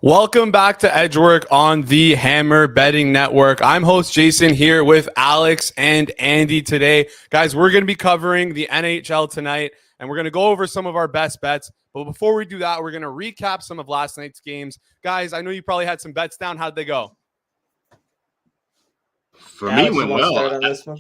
Welcome back to Edgework on the Hammer Betting Network. I'm host Jason here with Alex and Andy today. Guys, we're going to be covering the NHL tonight, and we're going to go over some of our best bets. But before we do that, we're going to recap some of last night's games. Guys, I know you probably had some bets down. How'd they go? For Alex, me, went you want to well. start on this one?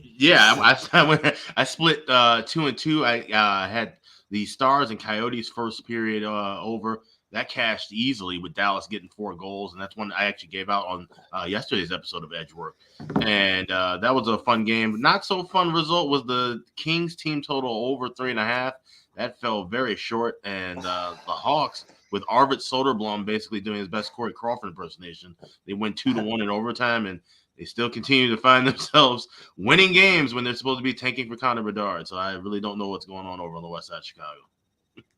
I split 2-2. I had the Stars and Coyotes first period over. That cashed easily with Dallas getting 4 goals, and that's one I actually gave out on yesterday's episode of Edgework. And that was a fun game. Not so fun result was the Kings team total over 3.5. That fell very short, and the Hawks with Arvid Soderblom basically doing his best Corey Crawford impersonation. They went 2-1 in overtime, and they still continue to find themselves winning games when they're supposed to be tanking for Connor Bedard. So I really don't know what's going on over on the west side of Chicago.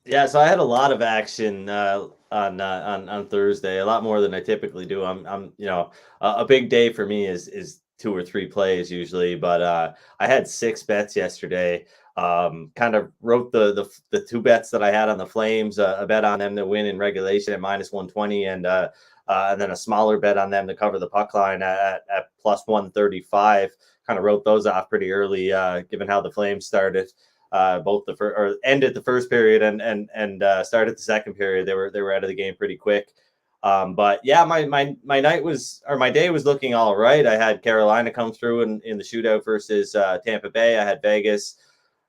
Yeah, so I had a lot of action on Thursday, a lot more than I typically do. I'm a big day for me is 2 or 3 plays usually, but I had 6 bets yesterday. Kind of wrote the 2 bets that I had on the Flames, a bet on them to win in regulation at -120, and then a smaller bet on them to cover the puck line at +135. Kind of wrote those off pretty early, given how the Flames started. Both ended the first period and started the second period. They were out of the game pretty quick. But yeah, my day was looking all right. I had Carolina come through in the shootout versus Tampa Bay. I had Vegas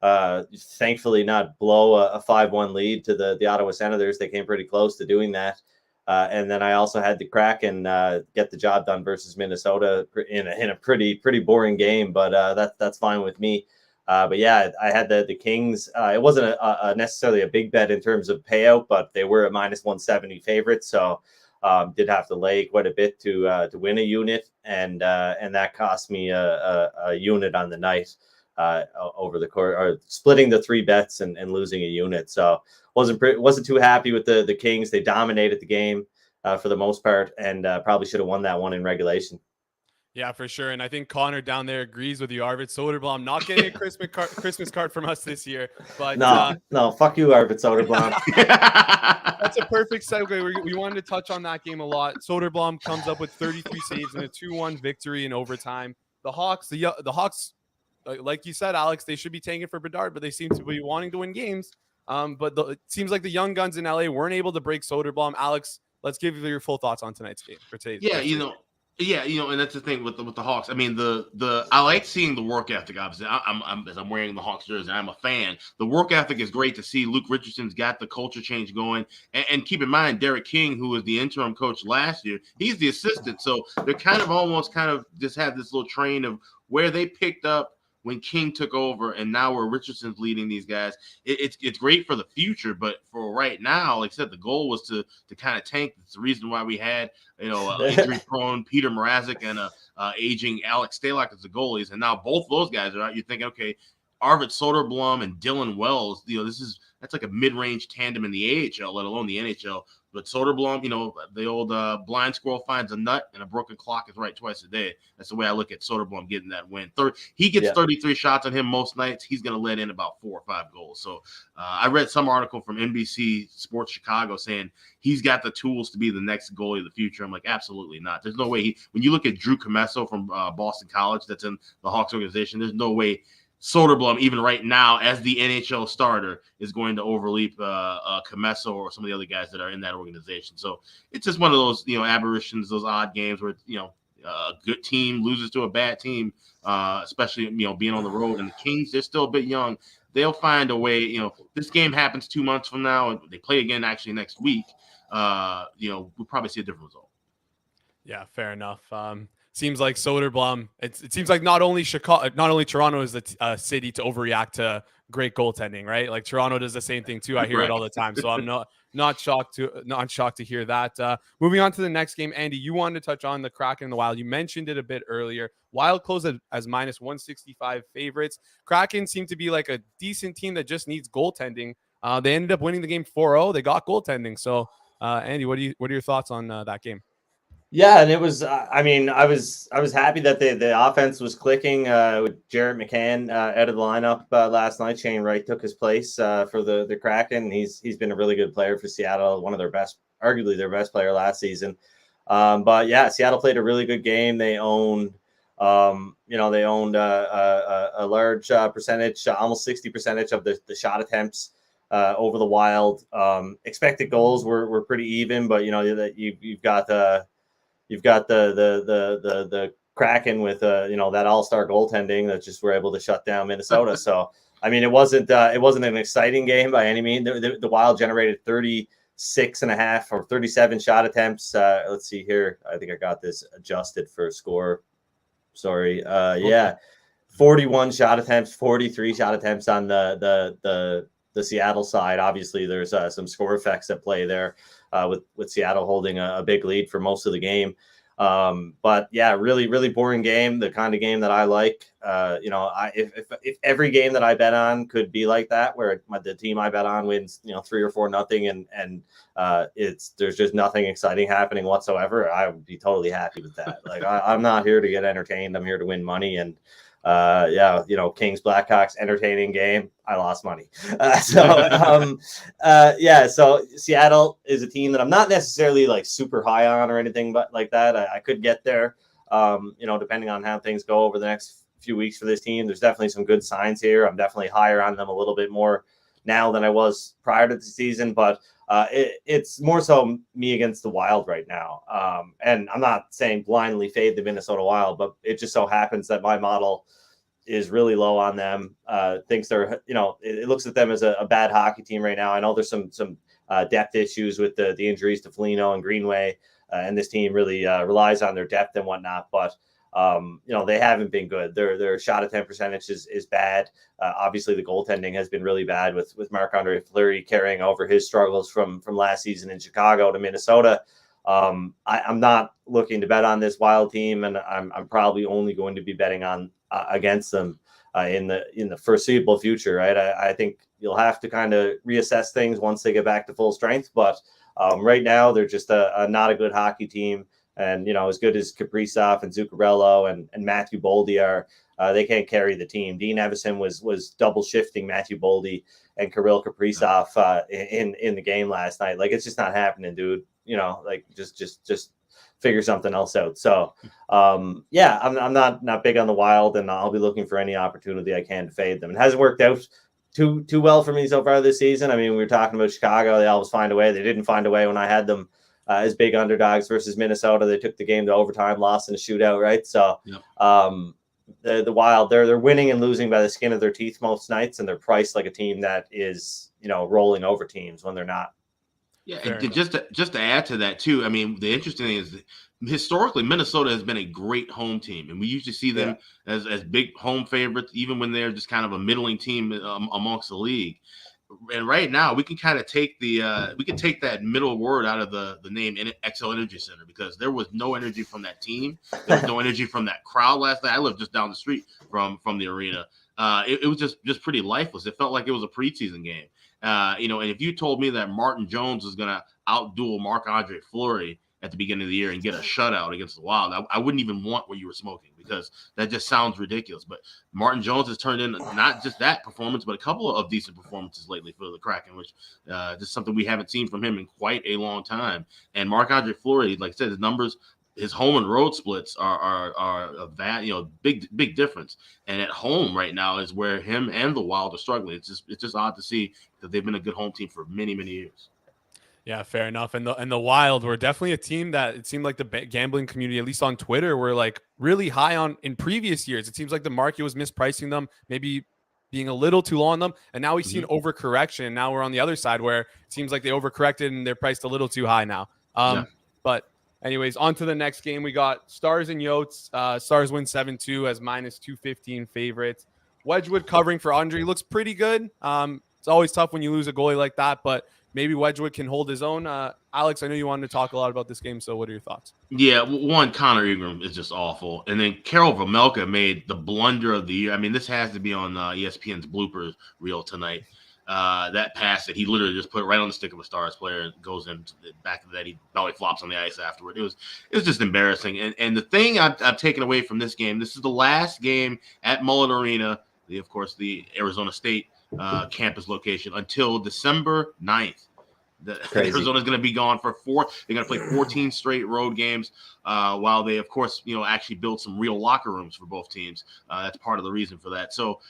thankfully not blow a 5-1 lead to the Ottawa Senators. They came pretty close to doing that. And then I also had the Kraken get the job done versus Minnesota in a pretty boring game, but that's fine with me. But yeah, I had the Kings. It wasn't necessarily a big bet in terms of payout, but they were a -170 favorite, so did have to lay quite a bit to win a unit, and that cost me a unit on the night over the course, or splitting the 3 bets and losing a unit. So wasn't too happy with the Kings. They dominated the game for the most part, and probably should have won that one in regulation. Yeah, for sure. And I think Connor down there agrees with you, Arvid Soderblom not getting a Christmas card from us this year. But no, fuck you, Arvid Soderblom. That's a perfect segue. We wanted to touch on that game a lot. Soderblom comes up with 33 saves and a 2-1 victory in overtime. The Hawks, like you said, Alex, they should be tanking for Bedard, but they seem to be wanting to win games. But it seems like the young guns in LA weren't able to break Soderblom. Alex, let's give you your full thoughts on tonight's game for today's. And that's the thing with the Hawks. I mean, I like seeing the work ethic. Obviously, as I'm wearing the Hawks jersey, I'm a fan. The work ethic is great to see. Luke Richardson's got the culture change going, and keep in mind, Derek King, who was the interim coach last year, he's the assistant. So they're kind of just have this little train of where they picked up when King took over, and now where Richardson's leading these guys. It's great for the future, but for right now, like I said, the goal was to kind of tank. It's the reason why we had injury-prone Peter Mrazek and aging Alex Stalock as the goalies, and now both those guys are out. You're thinking, okay, Arvid Soderblom and Dylan Wells, that's like a mid-range tandem in the AHL, let alone the NHL. But Soderblom, the old blind squirrel finds a nut and a broken clock is right twice a day. That's the way I look at Soderblom getting that win. He gets 33 shots on him most nights. He's going to let in about 4 or 5 goals. So I read some article from NBC Sports Chicago saying he's got the tools to be the next goalie of the future. I'm like, absolutely not. There's no way. When you look at Drew Comesso from Boston College that's in the Hawks organization, there's no way Soderblom, even right now, as the NHL starter, is going to overleap Comesso or some of the other guys that are in that organization. So it's just one of those, aberrations, those odd games where, a good team loses to a bad team, especially, being on the road. And the Kings, they're still a bit young. They'll find a way. This game happens 2 months from now, and they play again actually next week. We'll probably see a different result. Yeah, fair enough. Seems like Soderblom. It seems like not only Toronto is the city to overreact to great goaltending, right? Like Toronto does the same thing too. I hear it all the time, so I'm not shocked to hear that. Moving on to the next game, Andy, you wanted to touch on the Kraken and the Wild. You mentioned it a bit earlier. Wild closed as -165 favorites. Kraken seem to be like a decent team that just needs goaltending. They ended up winning the game 4-0. They got goaltending. So, Andy, what are your thoughts on that game? Yeah, and it was. I was happy that the offense was clicking with Jarrett McCann out of the lineup last night. Shane Wright took his place for the Kraken. He's been a really good player for Seattle, one of their best arguably their best player last season. But yeah, Seattle played a really good game. They owned a large percentage, almost 60% of the shot attempts over the Wild. Expected goals were pretty even, but you've got the Kraken with that all-star goaltending that just were able to shut down Minnesota. So I mean, it wasn't an exciting game by any means. The Wild generated 36.5 or 37 shot attempts. Let's see here. I think I got this adjusted for score. Sorry. Yeah, 41 shot attempts, 43 shot attempts on the Seattle side. Obviously, there's some score effects at play there with Seattle holding a big lead for most of the game. But yeah, really, really boring game. The kind of game that I like. If every game that I bet on could be like that, where the team I bet on wins, 3 or 4-0, and there's just nothing exciting happening whatsoever, I would be totally happy with that. Like I'm not here to get entertained. I'm here to win money. And Kings Blackhawks entertaining game. I lost money. So Seattle is a team that I'm not necessarily like super high on or anything, but like that, I could get there. Depending on how things go over the next few weeks for this team, there's definitely some good signs here. I'm definitely higher on them a little bit more now than I was prior to the season, but it's more so me against the Wild right now. And I'm not saying blindly fade the Minnesota Wild, but it just so happens that my model is really low on them. Thinks they're, it looks at them as a bad hockey team right now. I know there's some depth issues with the injuries to Foligno and Greenway, and this team really relies on their depth and whatnot, but they haven't been good. Their shot attempt percentage is bad. Obviously, the goaltending has been really bad with Marc-Andre Fleury carrying over his struggles from last season in Chicago to Minnesota. I'm not looking to bet on this Wild team, and I'm probably only going to be betting on against them in the foreseeable future. Right? I think you'll have to kind of reassess things once they get back to full strength. But right now, they're just not a good hockey team. And, as good as Kaprizov and Zuccarello and Matthew Boldy are, they can't carry the team. Dean Evison was double shifting Matthew Boldy and Kirill Kaprizov in the game last night. Like, it's just not happening, dude. Just figure something else out. So, I'm not big on the Wild, and I'll be looking for any opportunity I can to fade them. It hasn't worked out too well for me so far this season. I mean, we were talking about Chicago. They always find a way. They didn't find a way when I had them as big underdogs versus Minnesota. They took the game to overtime, lost in a shootout, right? So the Wild, they're winning and losing by the skin of their teeth most nights, and they're priced like a team that is, rolling over teams when they're not. Yeah, and just to add to that too, I mean, the interesting thing is that historically Minnesota has been a great home team, and we usually see them as big home favorites, even when they're just kind of a middling team amongst the league. And right now, we can kind of take that middle word out of the name XL Energy Center, because there was no energy from that team. There was no energy from that crowd last night. I lived just down the street from the arena. It was just pretty lifeless. It felt like it was a preseason game. And if you told me that Martin Jones was going to outduel Marc-Andre Fleury at the beginning of the year and get a shutout against the Wild, I wouldn't even want what you were smoking, because that just sounds ridiculous. But Martin Jones has turned in not just that performance, but a couple of decent performances lately for the Kraken, which is something we haven't seen from him in quite a long time. And Marc-Andre Fleury, like I said, his numbers, his home and road splits are a big difference. And at home right now is where him and the Wild are struggling. It's just odd to see that they've been a good home team for many, many years. Yeah, fair enough. And the Wild were definitely a team that it seemed like the gambling community, at least on Twitter, were like really high on in previous years. It seems like the market was mispricing them, maybe being a little too low on them. And now we've seen overcorrection. Now we're on the other side where it seems like they overcorrected and they're priced a little too high now. But anyways, on to the next game. We got Stars and Yotes. Stars win 7-2 as -215 favorites. Wedgwood covering for Andre looks pretty good. It's always tough when you lose a goalie like that, but maybe Wedgwood can hold his own. Alex, I know you wanted to talk a lot about this game, so what are your thoughts? Yeah, one, Connor Ingram is just awful. And then Karol Vejmelka made the blunder of the year. I mean, this has to be on ESPN's bloopers reel tonight. That pass that he literally just put right on the stick of a Stars player and goes in back of that. He belly flops on the ice afterward. It was just embarrassing. And the thing I've taken away from this game, this is the last game at Mullet Arena, the Arizona State campus location, until December 9th. Arizona's going to be gone for 4. They're going to play 14 straight road games, while they, of course, actually build some real locker rooms for both teams. That's part of the reason for that. So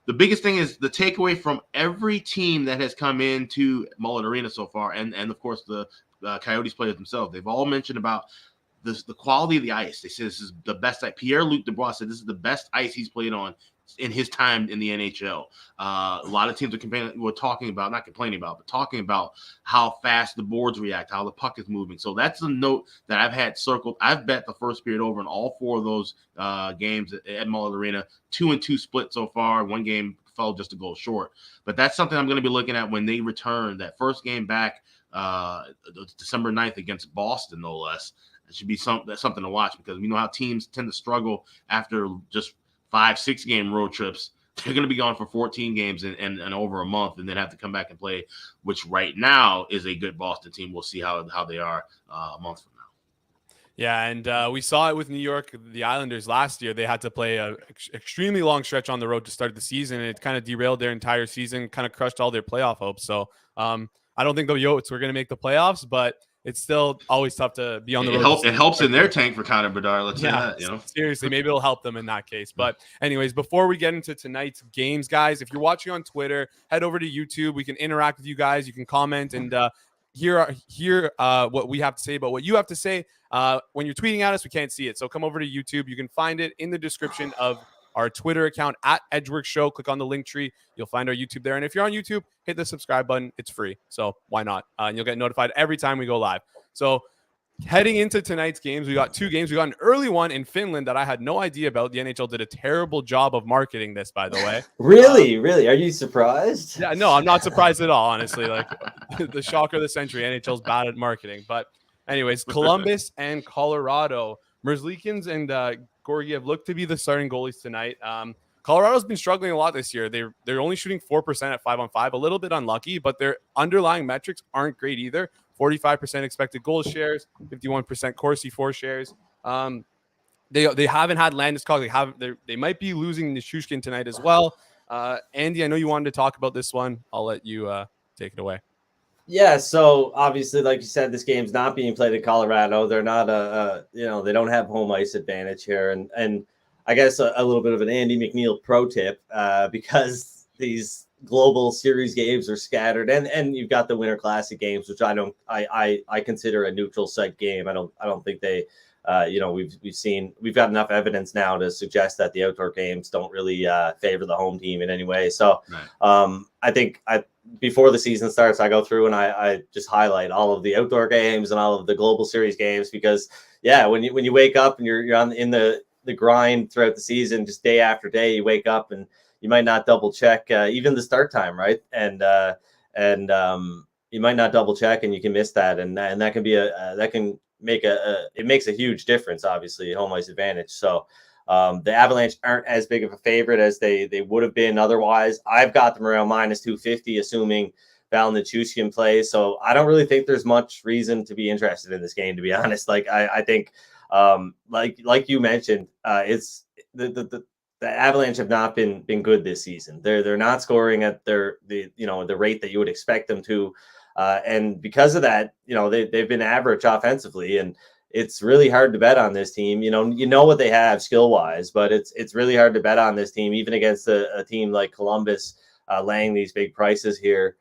the biggest thing is the takeaway from every team that has come into Mullet Arena so far, and of course the Coyotes players themselves. They've all mentioned about the quality of the ice. They say this is the best ice. Pierre-Luc Dubois said this is the best ice he's played on in his time in the NHL. A lot of teams are talking about how fast the boards react, how the puck is moving. So that's a note that I've had circled. I've bet the first period over in all 4 of those games at Mullet Arena. 2-2 split so far. One game fell just a goal short. But that's something I'm going to be looking at when they return. That first game back, December 9th against Boston, no less. It should be something to watch, because we know how teams tend to struggle after just 5-6 game road trips. They're going to be gone for 14 games and over a month, and then have to come back and play, which right now is a good Boston team. We'll see how they are a month from now. Yeah, and we saw it with New York, the Islanders last year. They had to play an extremely long stretch on the road to start the season, and it kind of derailed their entire season, kind of crushed all their playoff hopes. So I don't think the Yotes were going to make the playoffs, but it's still always tough to be on the road. It helps in their tank for Connor Bedard. Let's say that. Seriously, maybe it'll help them in that case. But anyways, before we get into tonight's games, guys, if you're watching on Twitter, head over to YouTube. We can interact with you guys. You can comment and hear what we have to say about what you have to say. When you're tweeting at us, we can't see it. So come over to YouTube. You can find it in the description of our Twitter account at Edgeworks Show. Click on the link tree. You'll find our YouTube there. And if you're on YouTube, hit the subscribe button. It's free. So why not? And you'll get notified every time we go live. So heading into tonight's games, we got 2 games. We got an early one in Finland that I had no idea about. The NHL did a terrible job of marketing this, by the way. Really? Are you surprised? Yeah, no, I'm not surprised at all, honestly. Like the shocker of the century, NHL's bad at marketing. But anyways, Columbus and Colorado. Merzlikins and Georgiev look to be the starting goalies tonight. Colorado's been struggling a lot this year. They're only shooting 4% at 5-on-5, a little bit unlucky, but their underlying metrics aren't great either. 45% expected goal shares, 51% Corsi for shares. They haven't had Landeskog. They might be losing Nichushkin tonight as well. Andy, I know you wanted to talk about this one. I'll let you take it away. Yeah, so obviously, like you said, this game's not being played in Colorado. They're not they don't have home ice advantage here, and I guess a little bit of an Andy MacNeil pro tip, because these global series games are scattered, and you've got the Winter Classic games, which I consider a neutral site game. I don't think they, we've got enough evidence now to suggest that the outdoor games don't really favor the home team in any way. So I think before the season starts, I go through and I just highlight all of the outdoor games and all of the global series games, because when you wake up and you're in the grind throughout the season, just day after day, you wake up and you might not double check even the start time, right? And you might not double check, and you can miss that, and that can be it makes a huge difference, obviously, home ice advantage. So the Avalanche aren't as big of a favorite as they would have been otherwise. I've got them around -250, assuming Val Nichushkin plays. So I don't really think there's much reason to be interested in this game, to be honest. Like I think, like you mentioned, it's the Avalanche have not been good this season. They're not scoring at the rate that you would expect them to, and because of that, they've been average offensively, and it's really hard to bet on this team. You know what they have skill wise, but it's really hard to bet on this team, even against a team like Columbus, laying these big prices here.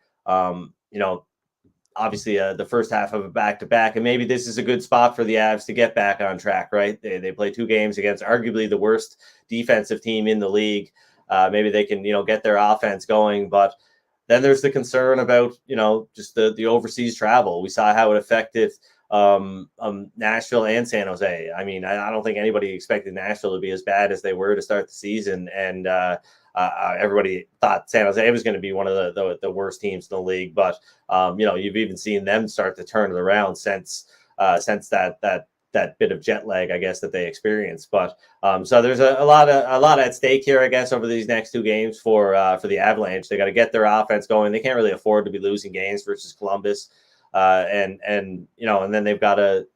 Obviously the first half of a back-to-back, and maybe this is a good spot for the Avs to get back on track, right? They play 2 games against arguably the worst defensive team in the league. Maybe they can, get their offense going, but then there's the concern about, just the overseas travel. We saw how it affected Nashville and San Jose. I mean, I don't think anybody expected Nashville to be as bad as they were to start the season, and everybody thought San Jose was going to be one of the worst teams in the league. But you've even seen them start to turn it around since that bit of jet lag, I guess, that they experienced. But so there's a lot at stake here, I guess, over these next 2 games for the Avalanche. They got to get their offense going. They can't really afford to be losing games versus Columbus, and then they've got to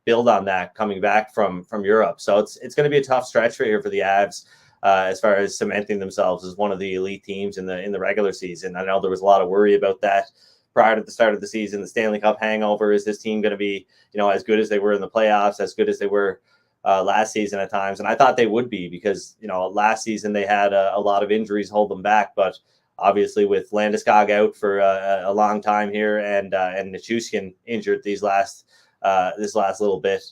build on that coming back from Europe. So it's going to be a tough stretch here for the Avs, as far as cementing themselves as one of the elite teams in the regular season. I know there was a lot of worry about that prior to the start of the season, the Stanley Cup hangover. Is this team going to be, as good as they were in the playoffs, as good as they were last season at times? And I thought they would be, because, last season they had a lot of injuries hold them back. But obviously with Landeskog out for a long time here, and Nichushkin injured this last little bit,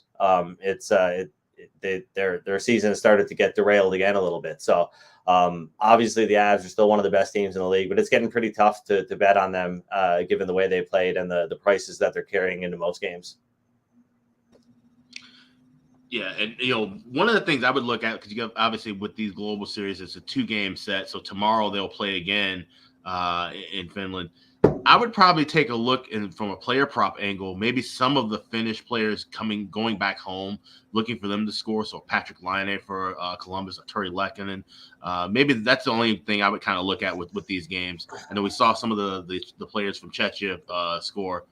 their season has started to get derailed again a little bit. So obviously the Avs are still one of the best teams in the league, but it's getting pretty tough to bet on them given the way they played and the prices that they're carrying into most games. Yeah, and one of the things I would look at, because you have, obviously with these global series, it's a 2-game set. So tomorrow they'll play again in Finland. I would probably take a look from a player prop angle, maybe some of the Finnish players going back home, looking for them to score. So Patrick Laine for Columbus, Turi Lehkonen. Maybe that's the only thing I would kind of look at with these games. I know we saw some of the players from Czechia score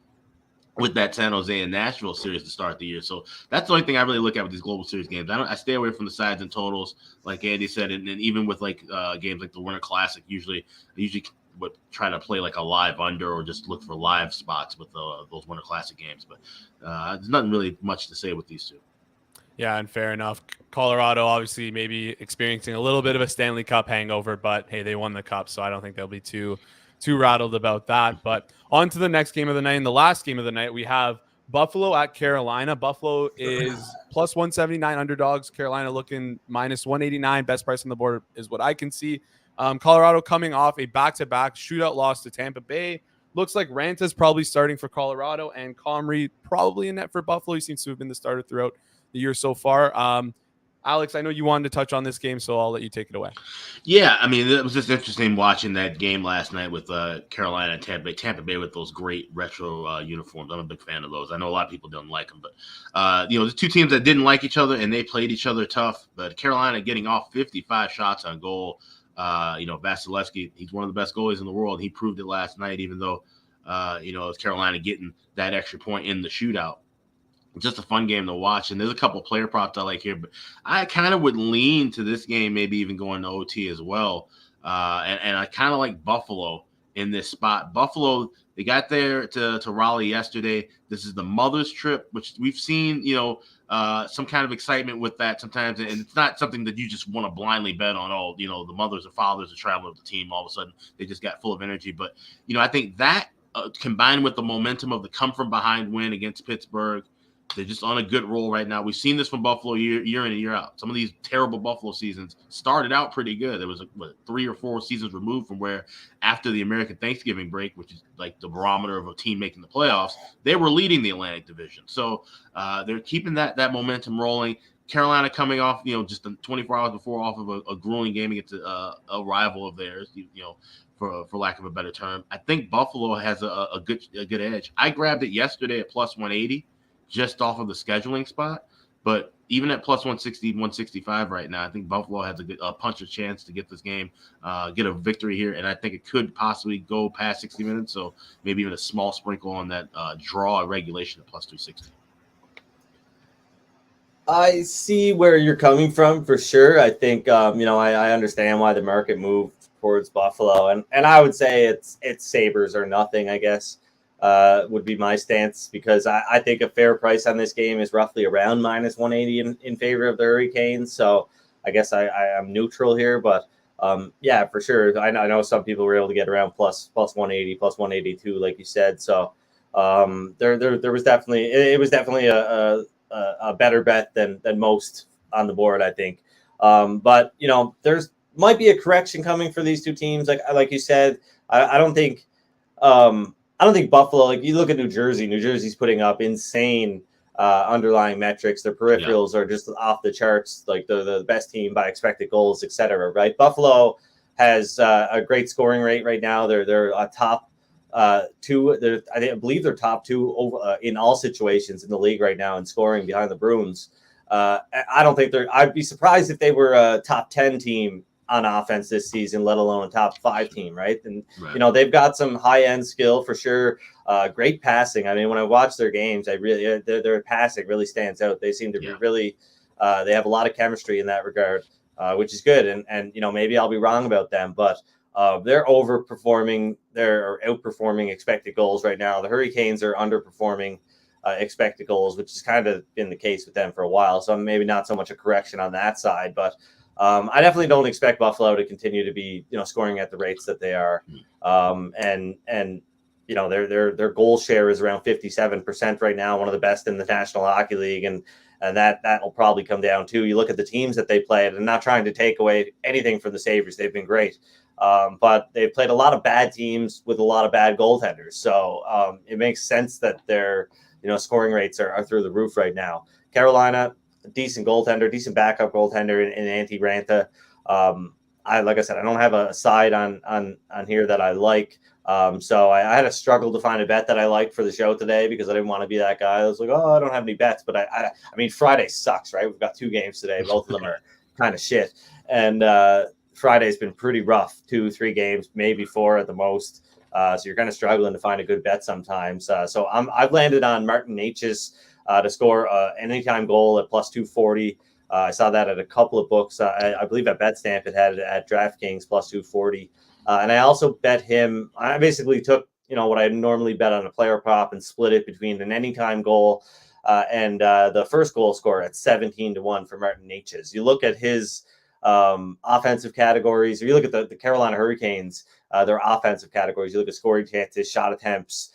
with that San Jose and Nashville series to start the year. So that's the only thing I really look at with these global series games. I stay away from the sides and totals, like Andy said, and even with games like the Winter Classic, I usually would try to play like a live under, or just look for live spots with those Winter Classic games. But there's nothing really much to say with these two. Yeah, and fair enough. Colorado obviously maybe experiencing a little bit of a Stanley Cup hangover, but hey, they won the cup, so I don't think they'll be too rattled about that. But on to the next game of the night. And the last game of the night, we have Buffalo at Carolina. Buffalo is plus 179 underdogs. Carolina looking minus 189. Best price on the board is what I can see. Colorado coming off a back-to-back shootout loss to Tampa Bay. Looks like Ranta's probably starting for Colorado, and Comrie probably in net for Buffalo. He seems to have been the starter throughout the year so far. Alex, I know you wanted to touch on this game, so I'll let you take it away. Yeah, I mean, it was just interesting watching that game last night with Carolina and Tampa Bay. Tampa Bay with those great retro uniforms. I'm a big fan of those. I know a lot of people don't like them, but the two teams that didn't like each other, and they played each other tough. But Carolina getting off 55 shots on goal. Vasilevsky, he's one of the best goalies in the world. He proved it last night, even though it's Carolina getting that extra point in the shootout. Just a fun game to watch. And there's a couple player props I like here, but I kind of would lean to this game, maybe even going to OT as well. And I kind of like Buffalo in this spot. Buffalo, they got there to Raleigh yesterday. This is the mother's trip, which we've seen, some kind of excitement with that sometimes. And it's not something that you just want to blindly bet on. Oh, the mothers or fathers are traveling with the team. All of a sudden, they just got full of energy. But, I think that combined with the momentum of the come from behind win against Pittsburgh, they're just on a good roll right now. We've seen this from Buffalo year in and year out. Some of these terrible Buffalo seasons started out pretty good. There was 3 or 4 seasons removed from where, after the American Thanksgiving break, which is like the barometer of a team making the playoffs, they were leading the Atlantic Division. So they're keeping that momentum rolling. Carolina coming off, just 24 hours before, off of a grueling game against a rival of theirs, for lack of a better term. I think Buffalo has a good edge. I grabbed it yesterday at plus 180. Just off of the scheduling spot, but even at plus 160, 165 right now, I think Buffalo has a puncher's chance to get this game, get a victory here, and I think it could possibly go past 60 minutes, so maybe even a small sprinkle on that draw regulation at plus 260. I see where you're coming from for sure. I think, I understand why the market moved towards Buffalo, and I would say it's Sabres or nothing, I guess. Would be my stance, because I think a fair price on this game is roughly around minus 180 in favor of the Hurricanes. So I guess I am neutral here, but yeah, for sure. I know some people were able to get around plus 180, plus 182, like you said. So there was definitely a better bet than most on the board, I think. But there's might be a correction coming for these two teams. Like you said, I don't think. I don't think Buffalo, like you look at New Jersey's putting up insane underlying metrics. Their peripherals are just off the charts, like the best team by expected goals, et cetera, right? Buffalo has a great scoring rate right now. They're a top 2. I believe they're top 2 over, in all situations in the league right now in scoring behind the Bruins. I don't think I'd be surprised if they were a top 10 team on offense this season, let alone a top 5 team, right? And right. They've got some high-end skill for sure. Great passing. I mean, when I watch their games, their passing really stands out. They seem to be really they have a lot of chemistry in that regard, which is good. And maybe I'll be wrong about them, but They're overperforming, they're outperforming expected goals right now. The Hurricanes are underperforming expected goals, which has kind of been the case with them for a while. So maybe not so much a correction on that side, but I definitely don't expect Buffalo to continue to be, scoring at the rates that they are. And their goal share is around 57% right now, one of the best in the National Hockey League, and that will probably come down too. You look at the teams that they played, and not trying to take away anything from the Sabres, they've been great, but they've played a lot of bad teams with a lot of bad goaltenders. So it makes sense that their scoring rates are through the roof right now. Carolina, a decent goaltender, decent backup goaltender in Antti Raanta. Like I said, I don't have a side on here that I like. So I had to struggle to find a bet that I liked for the show today because I didn't want to be that guy. I was like, I don't have any bets. But I mean, Friday sucks, right? We've got 2 games today. Both of them are kind of shit. And Friday's been pretty rough. 2-3 games, maybe 4 at the most. So you're kind of struggling to find a good bet sometimes. So I've landed on Martin Necas to score an anytime goal at plus 240. I saw that at a couple of books. I believe at BetStamp it had it at DraftKings plus 240. And I also bet him. I basically took what I normally bet on a player prop and split it between an anytime goal and the first goal score at 17-1 for Martin Necas. You look at his offensive categories, or you look at the Carolina Hurricanes, their offensive categories. You look at scoring chances, shot attempts,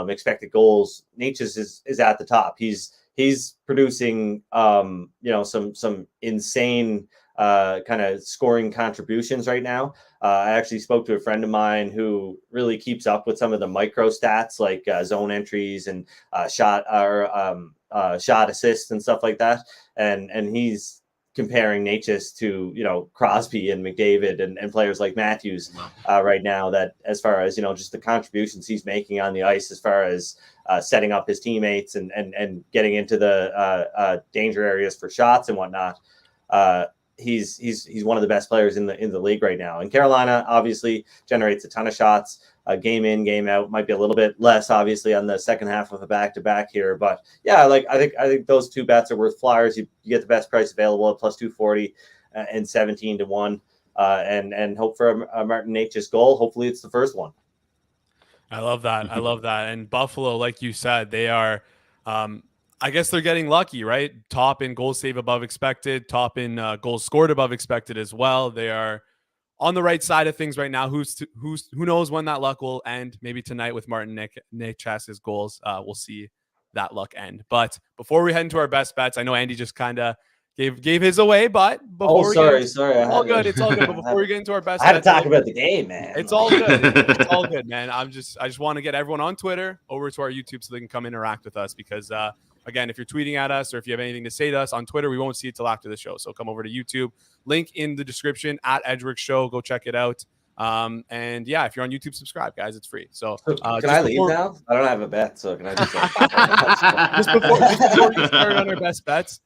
expected goals. Necas is at the top. He's producing some insane kind of scoring contributions right now. I actually spoke to a friend of mine who really keeps up with some of the micro stats like zone entries and shot assists and stuff like that. And he's comparing Necas to Crosby and McDavid and players like Matthews right now, that as far as just the contributions he's making on the ice, as far as setting up his teammates and getting into the danger areas for shots and whatnot. He's one of the best players in the league right now. And Carolina obviously generates a ton of shots, game in, game out. Might be a little bit less obviously on the second half of a back-to-back here, but yeah, I think those 2 bets are worth flyers. You get the best price available at plus 240 and 17-1, and hope for a Martin Necas goal. Hopefully it's the first one. I love that. I love that. And Buffalo, like you said, they are. I guess they're getting lucky, right? Top in goals saved above expected, top in goals scored above expected as well. They are on the right side of things right now. Who knows when that luck will end? Maybe tonight with Martin Necas's goals, we'll see that luck end. But before we head into our best bets, I know Andy just kind of gave his away, but before sorry, it's all good. It's all good. But before we get into our best, I had to bets, talk about the game, man. It's all good. It's all good, man. I just want to get everyone on Twitter over to our YouTube so they can come interact with us because. Again, if you're tweeting at us or if you have anything to say to us on Twitter, we won't see it till after the show. So come over to YouTube. Link in the description at Edric Show. Go check it out. And yeah, if you're on YouTube, subscribe, guys. It's free. So can I leave now? I don't have a bet, so can I just just before we start on our best bets,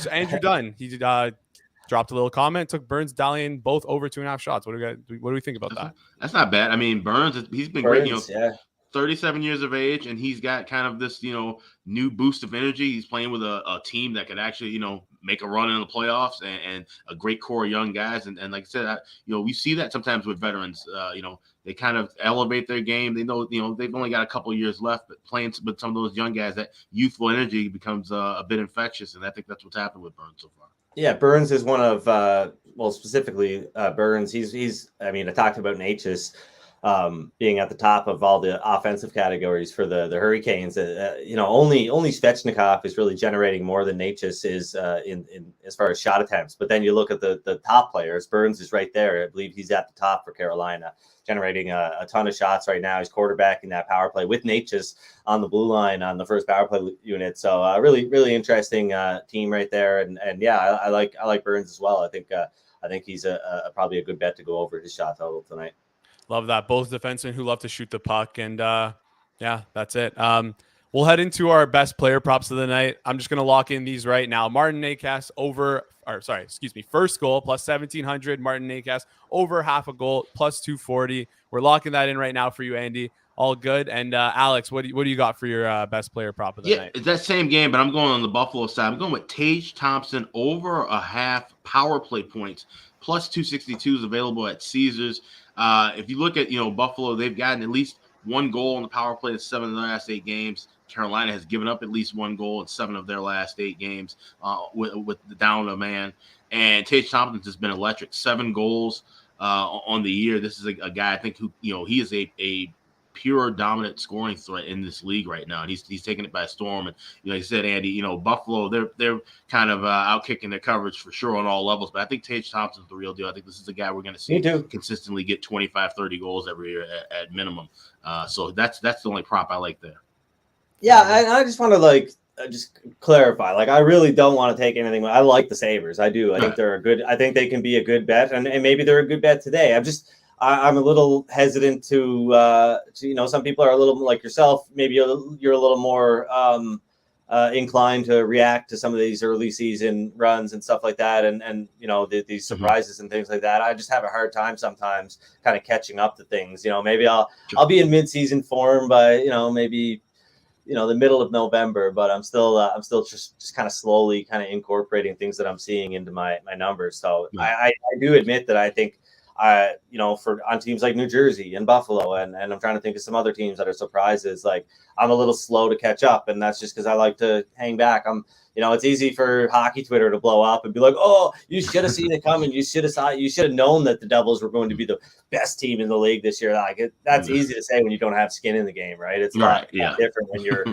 Andrew Dunn. He dropped a little comment. Took Burns, Dahlian both over 2.5 shots. What do we think about that? That's not bad. I mean, Burns, he's been great. 37 years of age, and he's got kind of this, new boost of energy. He's playing with a team that could actually, make a run in the playoffs and a great core of young guys. And like I said, we see that sometimes with veterans. They kind of elevate their game. They know, they've only got a couple of years left, but playing with some of those young guys, that youthful energy becomes a bit infectious. And I think that's what's happened with Burns so far. Yeah, Burns is one of, specifically Burns. I talked about Necas. Being at the top of all the offensive categories for the Hurricanes, only Svechnikov is really generating more than Necas is in as far as shot attempts. But then you look at the top players. Burns is right there. I believe he's at the top for Carolina, generating a ton of shots right now. He's quarterbacking that power play with Necas on the blue line on the first power play unit. So really, really interesting team right there. And yeah, I like Burns as well. I think he's probably a good bet to go over his shot total tonight. Love that. Both defensemen who love to shoot the puck. And yeah, that's it. We'll head into our best player props of the night. I'm just going to lock in these right now. Martin Necas first goal plus 1,700. Martin Necas over half a goal plus 240. We're locking that in right now for you, Andy. All good. And Alex, what do you got for your best player prop of the night? It's that same game, but I'm going on the Buffalo side. I'm going with Tage Thompson over a half power play points plus 262 is available at Caesars. If you look at Buffalo, they've gotten at least one goal in the power play in 7 of their last 8 games. Carolina has given up at least one goal in 7 of their last 8 games with the down a man. And Tage Thompson has been electric. 7 goals on the year. This is a guy I think who he is a pure dominant scoring threat in this league right now, and he's taking it by storm. And like you said, Andy, Buffalo, they're kind of out kicking their coverage for sure on all levels. But I think Tage Thompson's the real deal. I think this is the guy we're going to see consistently get 25, 30 goals every year at minimum. So that's the only prop I like there. Yeah, I just want to just clarify. I really don't want to take anything. I like the Sabres. I do. I think they're a good. I think they can be a good bet, and maybe they're a good bet today. I'm a little hesitant to some people are a little like yourself. Maybe you're a little more inclined to react to some of these early season runs and stuff like that, and these surprises and things like that. I just have a hard time sometimes kind of catching up to things. Maybe I'll be in mid-season form by maybe the middle of November, but I'm still just kind of slowly kind of incorporating things that I'm seeing into my numbers. So I do admit that I think. On teams like New Jersey and Buffalo, and I'm trying to think of some other teams that are surprises. I'm a little slow to catch up, and that's just because I like to hang back. It's easy for hockey Twitter to blow up and be like, "Oh, you should have seen it coming. You should have known that the Devils were going to be the best team in the league this year." That's easy to say when you don't have skin in the game, right? It's not different when you're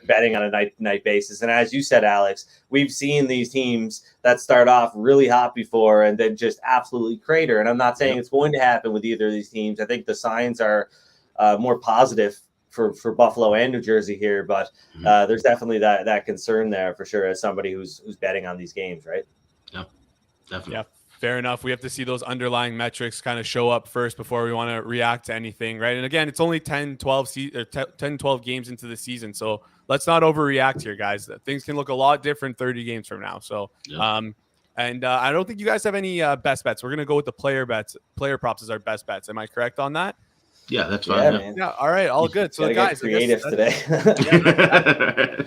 betting on a night basis. And as you said, Alex, we've seen these teams that start off really hot before and then just absolutely crater. And I'm not saying it's going to happen with either of these teams. I think the signs are more positive for Buffalo and New Jersey here, but there's definitely that concern there for sure as somebody who's betting on these games, right? Yeah, definitely. Yeah, fair enough. We have to see those underlying metrics kind of show up first before we want to react to anything, right? And again, it's only 10, 12 games into the season, so let's not overreact here, guys. Things can look a lot different 30 games from now. So, and I don't think you guys have any best bets. We're going to go with the player props as our best bets. Am I correct on that? Yeah, that's fine. Yeah, all right, all good. So, guys, creative today.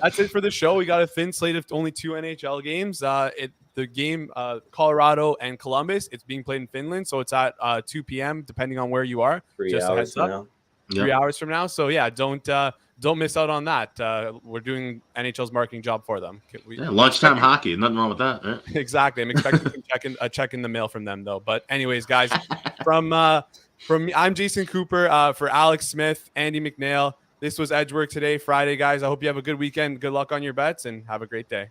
That's it for the show. We got a thin slate of only 2 NHL games. The game, Colorado and Columbus, it's being played in Finland, so it's at 2 p.m. depending on where you are. 3 Just hours a heads from up. now. 3 hours from now. So yeah, don't miss out on that. We're doing NHL's marketing job for them. Lunchtime hockey, nothing wrong with that. Right? Exactly. I'm expecting a check in the mail from them though. But anyways, guys, from I'm Jason Cooper, for Alex Smith, Andy MacNeil. This was Edgework today, Friday, guys. I hope you have a good weekend. Good luck on your bets and have a great day.